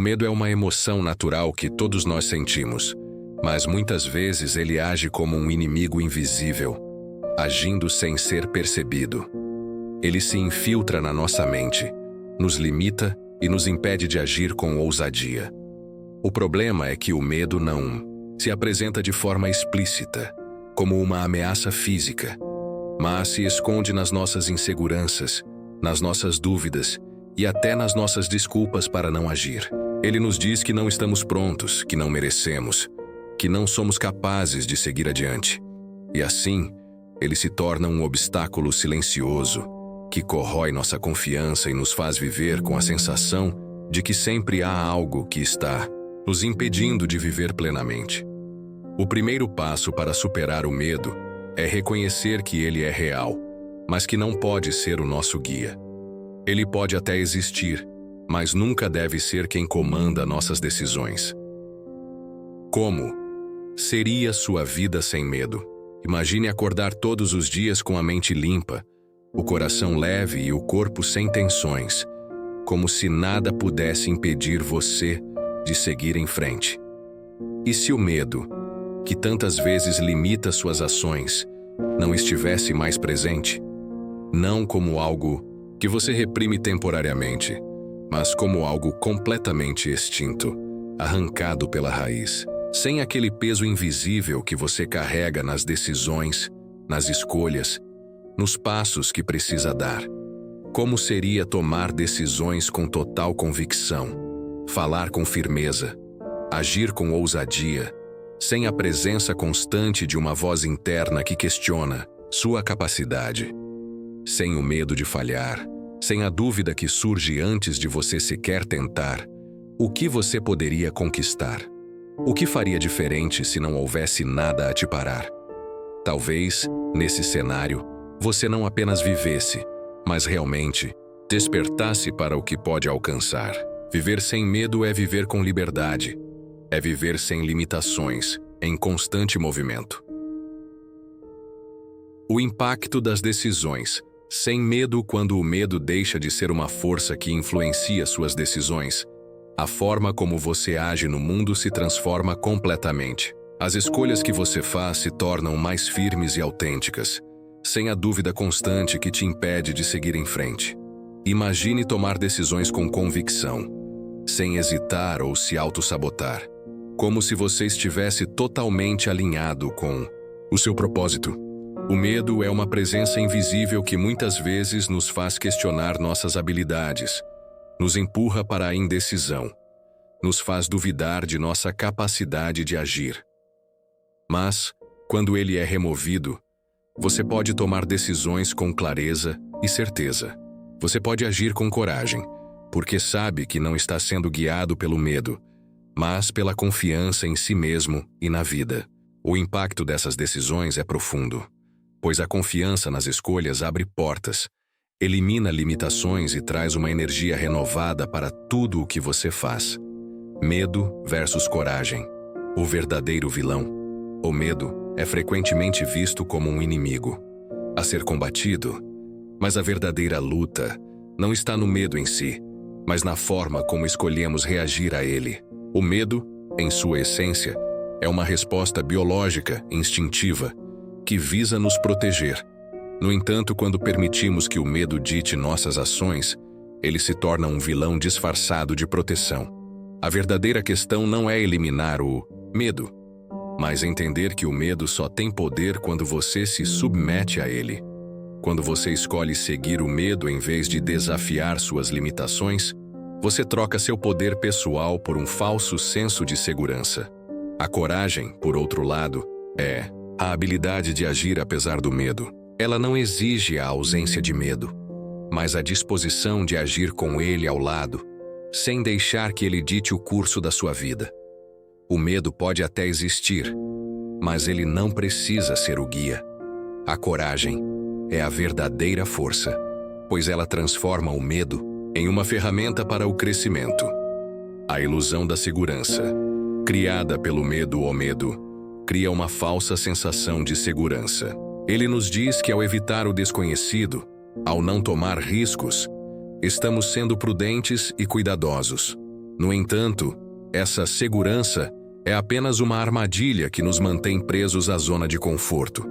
medo é uma emoção natural que todos nós sentimos, mas muitas vezes ele age como um inimigo invisível, agindo sem ser percebido. Ele se infiltra na nossa mente, nos limita e nos impede de agir com ousadia. O problema é que o medo não se apresenta de forma explícita, como uma ameaça física, mas se esconde nas nossas inseguranças, nas nossas dúvidas e até nas nossas desculpas para não agir. Ele nos diz que não estamos prontos, que não merecemos, que não somos capazes de seguir adiante. E assim, ele se torna um obstáculo silencioso, que corrói nossa confiança e nos faz viver com a sensação de que sempre há algo que está nos impedindo de viver plenamente. O primeiro passo para superar o medo é reconhecer que ele é real, mas que não pode ser o nosso guia. Ele pode até existir, mas nunca deve ser quem comanda nossas decisões. Como seria sua vida sem medo? Imagine acordar todos os dias com a mente limpa, o coração leve e o corpo sem tensões, como se nada pudesse impedir você de seguir em frente. E se o medo, que tantas vezes limita suas ações, não estivesse mais presente? Não como algo que você reprime temporariamente, mas como algo completamente extinto, arrancado pela raiz, sem aquele peso invisível que você carrega nas decisões, nas escolhas, nos passos que precisa dar. Como seria tomar decisões com total convicção, falar com firmeza, agir com ousadia, sem a presença constante de uma voz interna que questiona sua capacidade, sem o medo de falhar, sem a dúvida que surge antes de você sequer tentar? O que você poderia conquistar? O que faria diferente se não houvesse nada a te parar? Talvez, nesse cenário, você não apenas vivesse, mas realmente despertasse para o que pode alcançar. Viver sem medo é viver com liberdade. É viver sem limitações, em constante movimento. O impacto das decisões. Sem medo, quando o medo deixa de ser uma força que influencia suas decisões, a forma como você age no mundo se transforma completamente. As escolhas que você faz se tornam mais firmes e autênticas, sem a dúvida constante que te impede de seguir em frente. Imagine tomar decisões com convicção, sem hesitar ou se auto-sabotar, como se você estivesse totalmente alinhado com o seu propósito. O medo é uma presença invisível que muitas vezes nos faz questionar nossas habilidades, nos empurra para a indecisão, nos faz duvidar de nossa capacidade de agir. Mas, quando ele é removido, você pode tomar decisões com clareza e certeza. Você pode agir com coragem, porque sabe que não está sendo guiado pelo medo, mas pela confiança em si mesmo e na vida. O impacto dessas decisões é profundo, pois a confiança nas escolhas abre portas, elimina limitações e traz uma energia renovada para tudo o que você faz. Medo versus coragem. O verdadeiro vilão. O medo é frequentemente visto como um inimigo a ser combatido, mas a verdadeira luta não está no medo em si, mas na forma como escolhemos reagir a ele. O medo, em sua essência, é uma resposta biológica, instintiva, que visa nos proteger. No entanto, quando permitimos que o medo dite nossas ações, ele se torna um vilão disfarçado de proteção. A verdadeira questão não é eliminar o medo, mas entender que o medo só tem poder quando você se submete a ele. Quando você escolhe seguir o medo em vez de desafiar suas limitações, você troca seu poder pessoal por um falso senso de segurança. A coragem, por outro lado, é a habilidade de agir apesar do medo. Ela não exige a ausência de medo, mas a disposição de agir com ele ao lado, sem deixar que ele dite o curso da sua vida. O medo pode até existir, mas ele não precisa ser o guia. A coragem é a verdadeira força, pois ela transforma o medo em uma ferramenta para o crescimento. A ilusão da segurança, criada pelo medo ou medo, cria uma falsa sensação de segurança. Ele nos diz que ao evitar o desconhecido, ao não tomar riscos, estamos sendo prudentes e cuidadosos. No entanto, essa segurança é apenas uma armadilha que nos mantém presos à zona de conforto.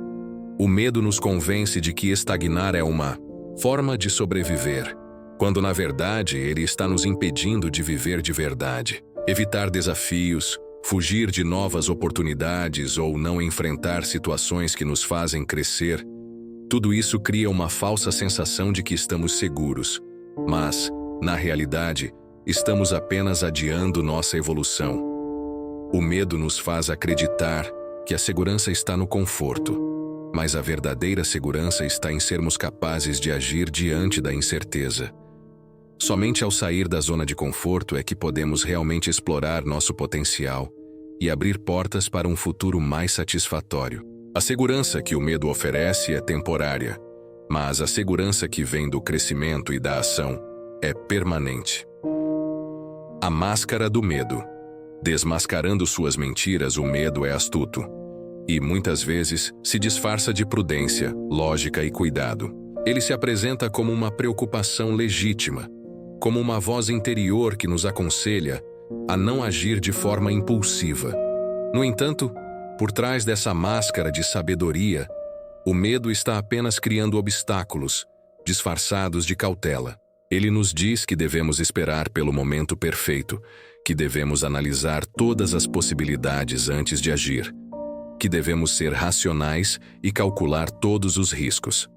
O medo nos convence de que estagnar é uma forma de sobreviver, quando na verdade ele está nos impedindo de viver de verdade. Evitar desafios, fugir de novas oportunidades ou não enfrentar situações que nos fazem crescer, tudo isso cria uma falsa sensação de que estamos seguros, mas, na realidade, estamos apenas adiando nossa evolução. O medo nos faz acreditar que a segurança está no conforto, mas a verdadeira segurança está em sermos capazes de agir diante da incerteza. Somente ao sair da zona de conforto é que podemos realmente explorar nosso potencial e abrir portas para um futuro mais satisfatório. A segurança que o medo oferece é temporária, mas a segurança que vem do crescimento e da ação é permanente. A máscara do medo. Desmascarando suas mentiras, o medo é astuto e, muitas vezes, se disfarça de prudência, lógica e cuidado. Ele se apresenta como uma preocupação legítima, como uma voz interior que nos aconselha a não agir de forma impulsiva. No entanto, por trás dessa máscara de sabedoria, o medo está apenas criando obstáculos, disfarçados de cautela. Ele nos diz que devemos esperar pelo momento perfeito, que devemos analisar todas as possibilidades antes de agir, que devemos ser racionais e calcular todos os riscos.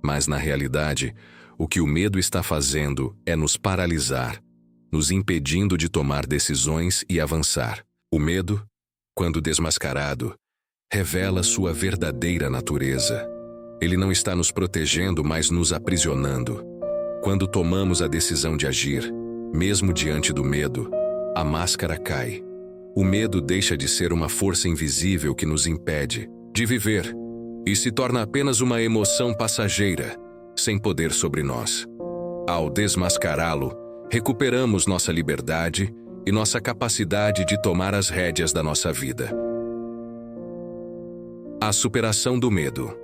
Mas, na realidade, o que o medo está fazendo é nos paralisar, nos impedindo de tomar decisões e avançar. O medo, quando desmascarado, revela sua verdadeira natureza. Ele não está nos protegendo, mas nos aprisionando. Quando tomamos a decisão de agir, mesmo diante do medo, a máscara cai. O medo deixa de ser uma força invisível que nos impede de viver e se torna apenas uma emoção passageira, sem poder sobre nós. Ao desmascará-lo, recuperamos nossa liberdade e nossa capacidade de tomar as rédeas da nossa vida. A superação do medo.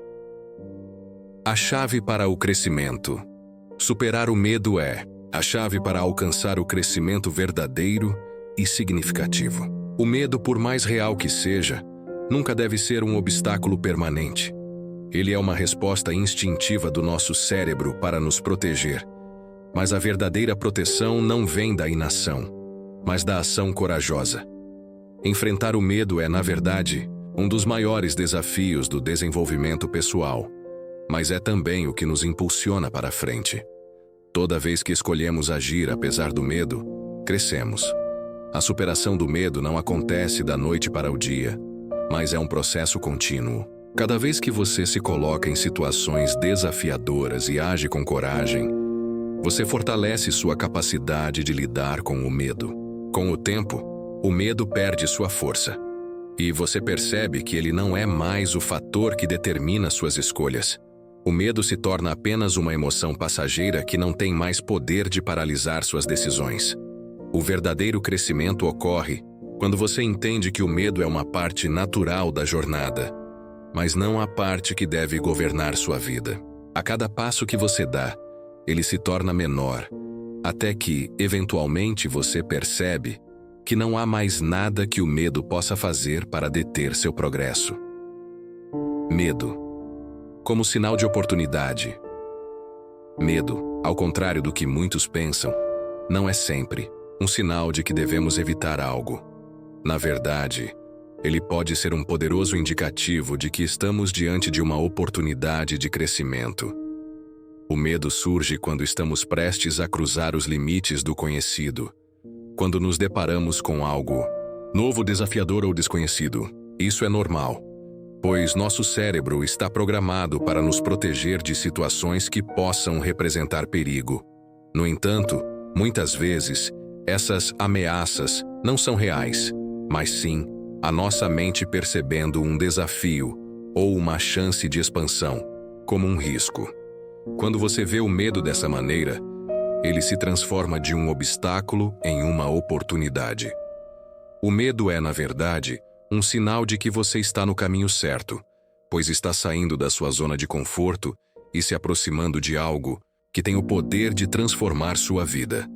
A chave para o crescimento. Superar o medo é a chave para alcançar o crescimento verdadeiro e significativo. O medo, por mais real que seja, nunca deve ser um obstáculo permanente. Ele é uma resposta instintiva do nosso cérebro para nos proteger. Mas a verdadeira proteção não vem da inação, mas da ação corajosa. Enfrentar o medo é, na verdade, um dos maiores desafios do desenvolvimento pessoal, mas é também o que nos impulsiona para a frente. Toda vez que escolhemos agir apesar do medo, crescemos. A superação do medo não acontece da noite para o dia, mas é um processo contínuo. Cada vez que você se coloca em situações desafiadoras e age com coragem, você fortalece sua capacidade de lidar com o medo. Com o tempo, o medo perde sua força, e você percebe que ele não é mais o fator que determina suas escolhas. O medo se torna apenas uma emoção passageira que não tem mais poder de paralisar suas decisões. O verdadeiro crescimento ocorre quando você entende que o medo é uma parte natural da jornada, mas não a parte que deve governar sua vida. A cada passo que você dá, ele se torna menor, até que, eventualmente, você percebe que não há mais nada que o medo possa fazer para deter seu progresso. Medo. Como sinal de oportunidade. Medo, ao contrário do que muitos pensam, não é sempre um sinal de que devemos evitar algo. Na verdade, ele pode ser um poderoso indicativo de que estamos diante de uma oportunidade de crescimento. O medo surge quando estamos prestes a cruzar os limites do conhecido, quando nos deparamos com algo novo, desafiador ou desconhecido. Isso é normal, pois nosso cérebro está programado para nos proteger de situações que possam representar perigo. No entanto, muitas vezes, essas ameaças não são reais, mas sim a nossa mente percebendo um desafio ou uma chance de expansão, como um risco. Quando você vê o medo dessa maneira, ele se transforma de um obstáculo em uma oportunidade. O medo é, na verdade, um sinal de que você está no caminho certo, pois está saindo da sua zona de conforto e se aproximando de algo que tem o poder de transformar sua vida.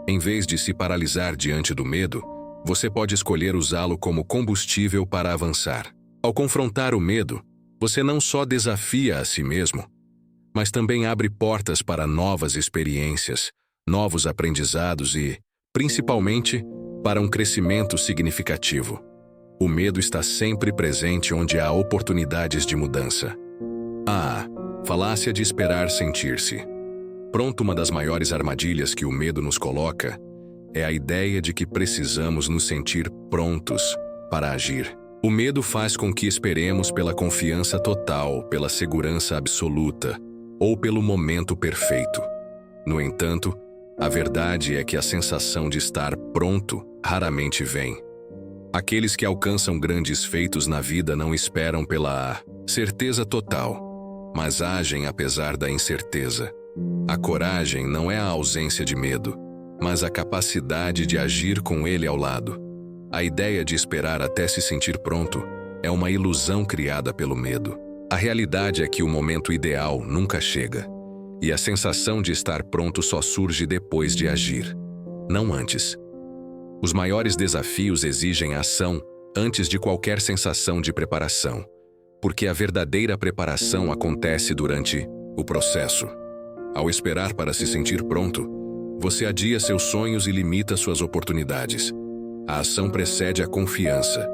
Em vez de se paralisar diante do medo, você pode escolher usá-lo como combustível para avançar. Ao confrontar o medo, você não só desafia a si mesmo, mas também abre portas para novas experiências, novos aprendizados e, principalmente, para um crescimento significativo. O medo está sempre presente onde há oportunidades de mudança. A falácia de esperar sentir-se pronto. Uma das maiores armadilhas que o medo nos coloca é a ideia de que precisamos nos sentir prontos para agir. O medo faz com que esperemos pela confiança total, pela segurança absoluta ou pelo momento perfeito. No entanto, a verdade é que a sensação de estar pronto raramente vem. Aqueles que alcançam grandes feitos na vida não esperam pela certeza total, mas agem apesar da incerteza. A coragem não é a ausência de medo, mas a capacidade de agir com ele ao lado. A ideia de esperar até se sentir pronto é uma ilusão criada pelo medo. A realidade é que o momento ideal nunca chega, e a sensação de estar pronto só surge depois de agir, não antes. Os maiores desafios exigem ação antes de qualquer sensação de preparação, porque a verdadeira preparação acontece durante o processo. Ao esperar para se sentir pronto, você adia seus sonhos e limita suas oportunidades. A ação precede a confiança,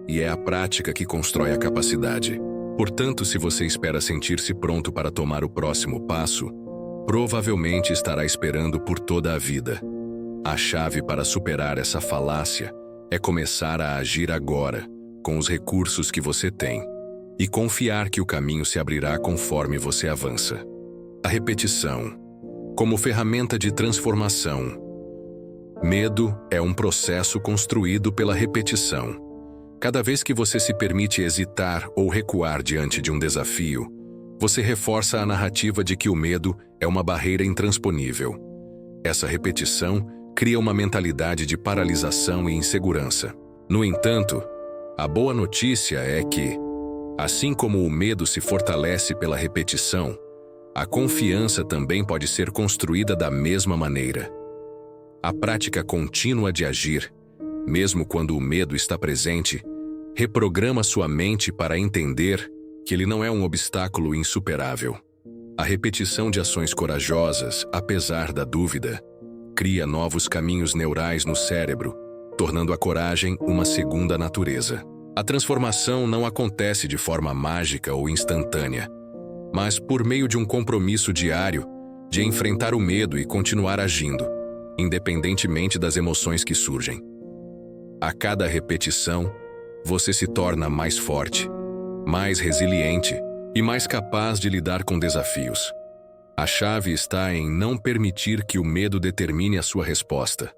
e é a prática que constrói a capacidade. Portanto, se você espera sentir-se pronto para tomar o próximo passo, provavelmente estará esperando por toda a vida. A chave para superar essa falácia é começar a agir agora, com os recursos que você tem, e confiar que o caminho se abrirá conforme você avança. A repetição, como ferramenta de transformação. Medo é um processo construído pela repetição. Cada vez que você se permite hesitar ou recuar diante de um desafio, você reforça a narrativa de que o medo é uma barreira intransponível. Essa repetição cria uma mentalidade de paralisação e insegurança. No entanto, a boa notícia é que, assim como o medo se fortalece pela repetição, a confiança também pode ser construída da mesma maneira. A prática contínua de agir, mesmo quando o medo está presente, reprograma sua mente para entender que ele não é um obstáculo insuperável. A repetição de ações corajosas, apesar da dúvida, cria novos caminhos neurais no cérebro, tornando a coragem uma segunda natureza. A transformação não acontece de forma mágica ou instantânea, mas por meio de um compromisso diário de enfrentar o medo e continuar agindo, independentemente das emoções que surgem. A cada repetição, você se torna mais forte, mais resiliente e mais capaz de lidar com desafios. A chave está em não permitir que o medo determine a sua resposta.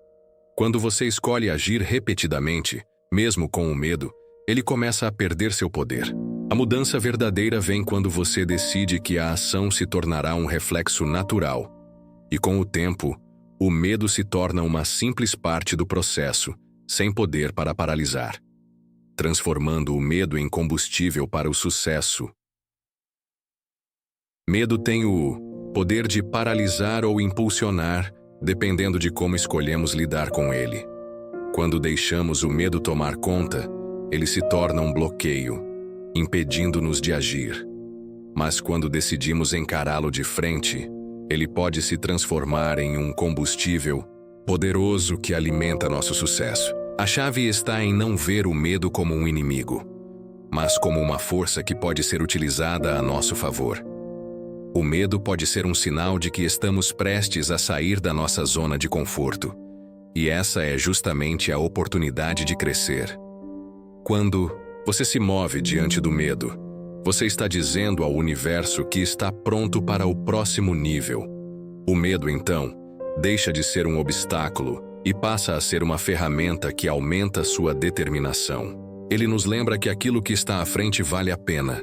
Quando você escolhe agir repetidamente, mesmo com o medo, ele começa a perder seu poder. A mudança verdadeira vem quando você decide que a ação se tornará um reflexo natural, e com o tempo, o medo se torna uma simples parte do processo, sem poder para paralisar, transformando o medo em combustível para o sucesso. Medo tem o poder de paralisar ou impulsionar, dependendo de como escolhemos lidar com ele. Quando deixamos o medo tomar conta, ele se torna um bloqueio, impedindo-nos de agir. Mas quando decidimos encará-lo de frente, ele pode se transformar em um combustível poderoso que alimenta nosso sucesso. A chave está em não ver o medo como um inimigo, mas como uma força que pode ser utilizada a nosso favor. O medo pode ser um sinal de que estamos prestes a sair da nossa zona de conforto, e essa é justamente a oportunidade de crescer. Quando você se move diante do medo, você está dizendo ao universo que está pronto para o próximo nível. O medo, então, deixa de ser um obstáculo e passa a ser uma ferramenta que aumenta sua determinação. Ele nos lembra que aquilo que está à frente vale a pena,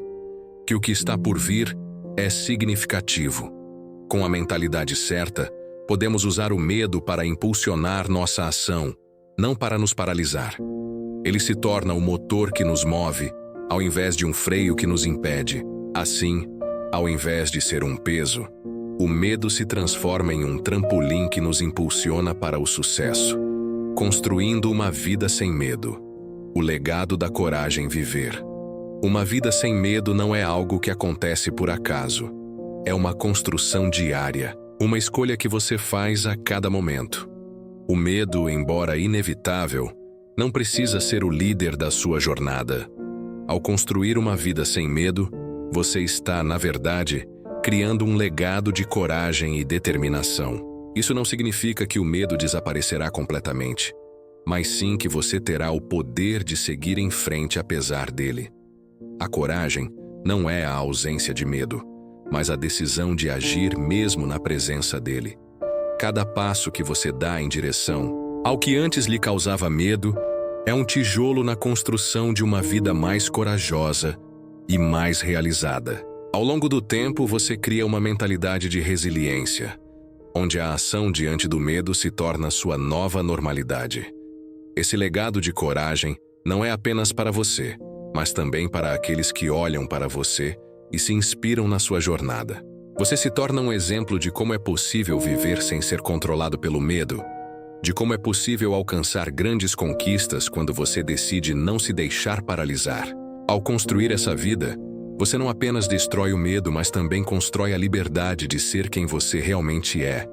que o que está por vir é significativo. Com a mentalidade certa, podemos usar o medo para impulsionar nossa ação, não para nos paralisar. Ele se torna o motor que nos move, ao invés de um freio que nos impede. Assim, ao invés de ser um peso, O medo se transforma em um trampolim que nos impulsiona para o sucesso, construindo uma vida sem medo. O legado da coragem viver. Uma vida sem medo não é algo que acontece por acaso. É uma construção diária, uma escolha que você faz a cada momento. O medo, embora inevitável, não precisa ser o líder da sua jornada. Ao construir uma vida sem medo, você está, na verdade, criando um legado de coragem e determinação. Isso não significa que o medo desaparecerá completamente, mas sim que você terá o poder de seguir em frente apesar dele. A coragem não é a ausência de medo, mas a decisão de agir mesmo na presença dele. Cada passo que você dá em direção ao que antes lhe causava medo é um tijolo na construção de uma vida mais corajosa e mais realizada. Ao longo do tempo, você cria uma mentalidade de resiliência, onde a ação diante do medo se torna sua nova normalidade. Esse legado de coragem não é apenas para você, mas também para aqueles que olham para você e se inspiram na sua jornada. Você se torna um exemplo de como é possível viver sem ser controlado pelo medo, de como é possível alcançar grandes conquistas quando você decide não se deixar paralisar. Ao construir essa vida, você não apenas destrói o medo, mas também constrói a liberdade de ser quem você realmente é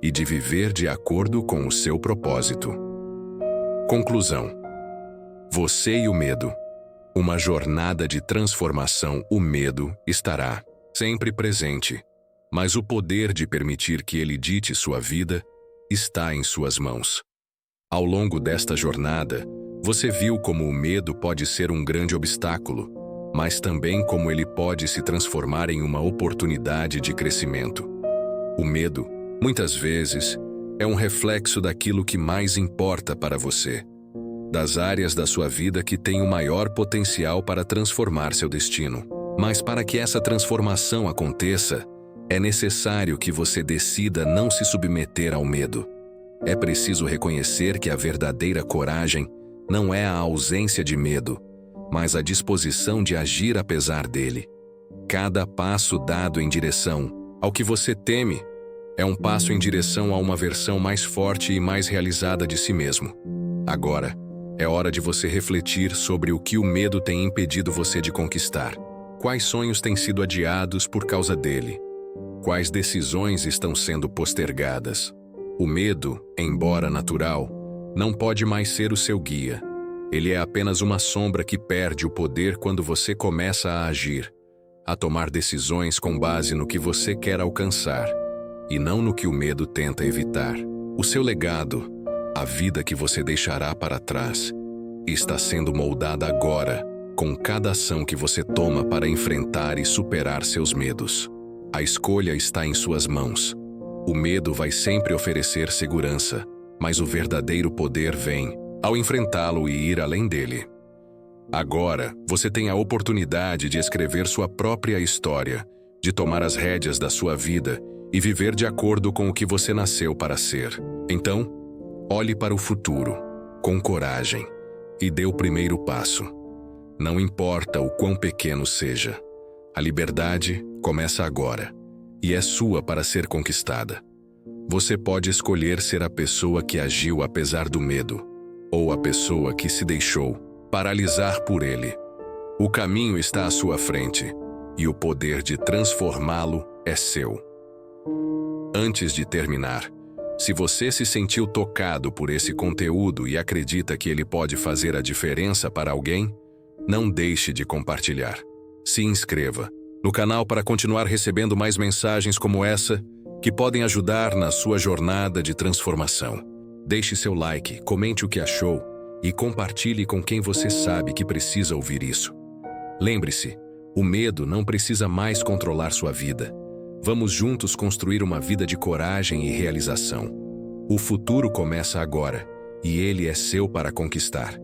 e de viver de acordo com o seu propósito. Conclusão. Você e o medo. Uma jornada de transformação. O medo estará sempre presente, mas o poder de permitir que ele dite sua vida está em suas mãos. Ao longo desta jornada, você viu como o medo pode ser um grande obstáculo, mas também como ele pode se transformar em uma oportunidade de crescimento. O medo, muitas vezes, é um reflexo daquilo que mais importa para você, das áreas da sua vida que têm o maior potencial para transformar seu destino. Mas para que essa transformação aconteça, é necessário que você decida não se submeter ao medo. É preciso reconhecer que a verdadeira coragem não é a ausência de medo, mas a disposição de agir apesar dele. Cada passo dado em direção ao que você teme é um passo em direção a uma versão mais forte e mais realizada de si mesmo. Agora, é hora de você refletir sobre o que o medo tem impedido você de conquistar. Quais sonhos têm sido adiados por causa dele? Quais decisões estão sendo postergadas? O medo, embora natural, não pode mais ser o seu guia. Ele é apenas uma sombra que perde o poder quando você começa a agir, a tomar decisões com base no que você quer alcançar, e não no que o medo tenta evitar. O seu legado, a vida que você deixará para trás, está sendo moldada agora, com cada ação que você toma para enfrentar e superar seus medos. A escolha está em suas mãos. O medo vai sempre oferecer segurança, mas o verdadeiro poder vem ao enfrentá-lo e ir além dele. Agora, você tem a oportunidade de escrever sua própria história, de tomar as rédeas da sua vida e viver de acordo com o que você nasceu para ser. Então, olhe para o futuro, com coragem, e dê o primeiro passo. Não importa o quão pequeno seja, a liberdade começa agora, e é sua para ser conquistada. Você pode escolher ser a pessoa que agiu apesar do medo, ou a pessoa que se deixou paralisar por ele. O caminho está à sua frente, e o poder de transformá-lo é seu. Antes de terminar, se você se sentiu tocado por esse conteúdo e acredita que ele pode fazer a diferença para alguém, não deixe de compartilhar. Se inscreva no canal para continuar recebendo mais mensagens como essa, que podem ajudar na sua jornada de transformação. Deixe seu like, comente o que achou e compartilhe com quem você sabe que precisa ouvir isso. Lembre-se, o medo não precisa mais controlar sua vida. Vamos juntos construir uma vida de coragem e realização. O futuro começa agora, e ele é seu para conquistar.